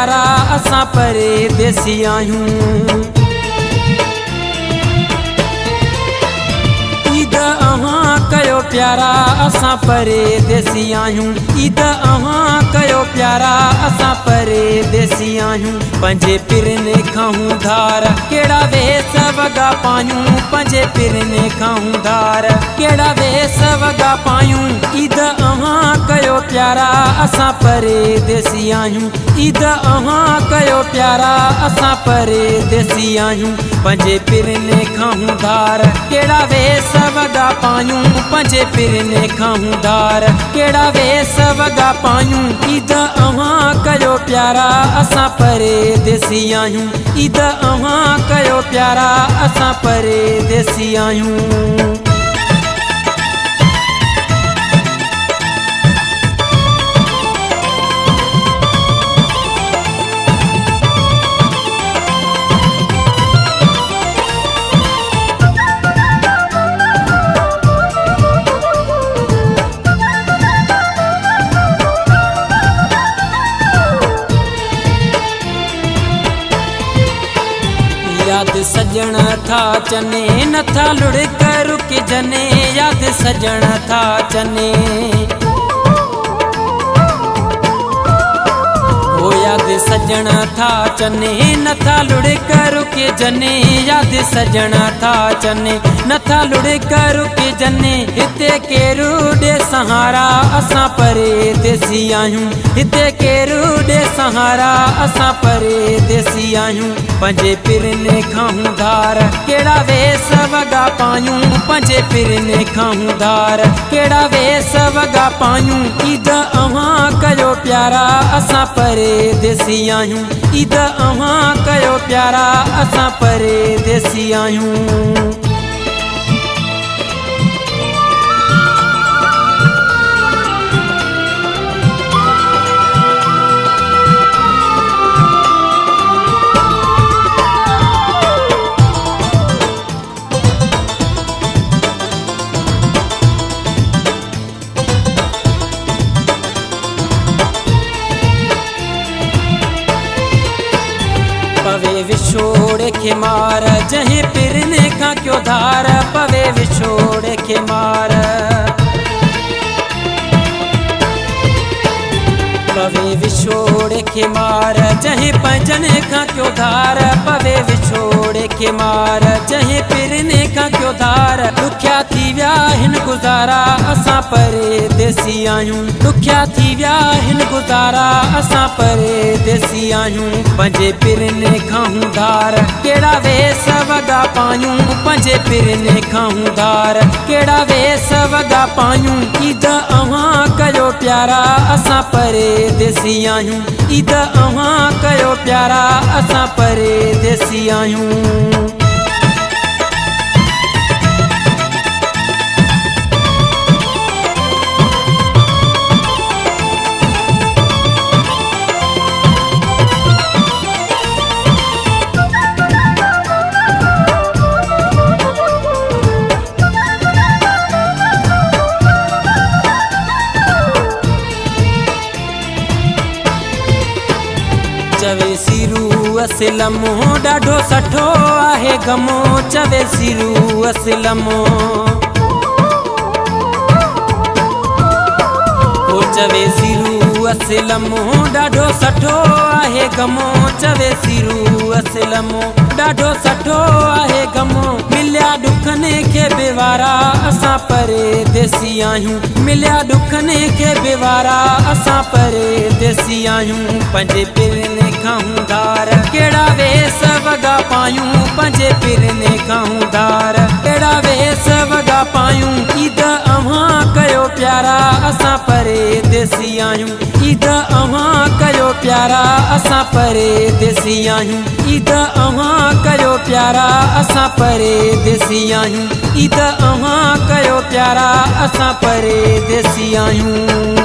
प्यारा असां परदेसी आहियूं। ईद अहां कयो प्यारा असां परदेसी आहियूं। ईद अहां कयो प्यारा असां परदेसी आहियूं। पंजे पिरने खाऊं धार केड़ा वेस वगा पायूं। पंजे पिरने खाऊं धार केड़ा वेस वगा पायूं। ईद अहां कयो प्यारा असां परदेसी आहियूं। ईद अहां कयो प्यारा असां परदेसी आहियूं। पंजे पिरने खाऊं धार केड़ा वेस वगा पायूं। पंजे पिरने खाऊं धार केड़ा वेस वगा पायूं। ईद अहां कयो प्यारा असां परदेसी आहियूं। ईद अहां कयो प्यारा असां परदेसी आहियूं। याद सजण था चने नथा लुढ़क रुक जने। याद सजण था चने ओ याद सजण था चने नथा लुढ़क रुक जने। याद सजण था चने नथा लुढ़क रुक जने। हिते केरू ॾे सहारा असां परदेसी आहियूं। हिते केरू ॾे सहारा असां परदेसी आहियूं। पंजे पिरने खाऊं धार केड़ा वेस वगा पायूं। पंजे पिरने खाऊं धार केड़ा वेस वगा पायूं। ईद अहां कयो प्यारा असां परदेसी आहियूं। ईद अहां कयो प्यारा असां परदेसी आहियूं। पवे विछोड़ के मार जहीं पिरने खां क्यों धार। पवे विछोड़ के मार पवे विछोड़ के मार जहीं पंजने खां क्यों धार। पवे विछोड़ के मार जहीं पिरने खां क्यों धार। दुखिया थी विया हिन गुज़ारा असां परदेसी आहियूं। दुखिया थी विया हिन गुज़ारा असां परदेसी आहियूं। पंजे पिरने खाऊं धार केड़ा वेस वगा पायूं। पंजे पिरने खाऊं धार केड़ा वेस वगा पायूं। ईद अहां कयो प्यारा असां परदेसी आहियूं। ईद अहां कयो प्यारा असां परदेसी आहियूं। चवे सिरू असलमो ॾाढो सठो आहे गमो। चवे सिरू असलमो ओ चवे सिरू असलमो ॾाढो सठो आहे गमो। चवे सिरू असलमो ॾाढो सठो आहे गमो। मिलिया ॾुखने खे बेवारा असां परदेसी आहियूं। मिलिया ॾुखने खे बेवारा असां परदेसी आहियूं। पंजे पिरने खाऊं धार केड़ा वेस वगा पायूं। पंजे पिरने खाऊं धार केड़ा वेस वगा पायूं। ईद अहां कयो प्यारा असां परदेसी आहियूं। ईद अहां कयो प्यारा असां परदेसी आहियूं। ईद अहां कयो प्यारा असां परदेसी आहियूं। ईद अहां कयो प्यारा असां परदेसी आहियूं।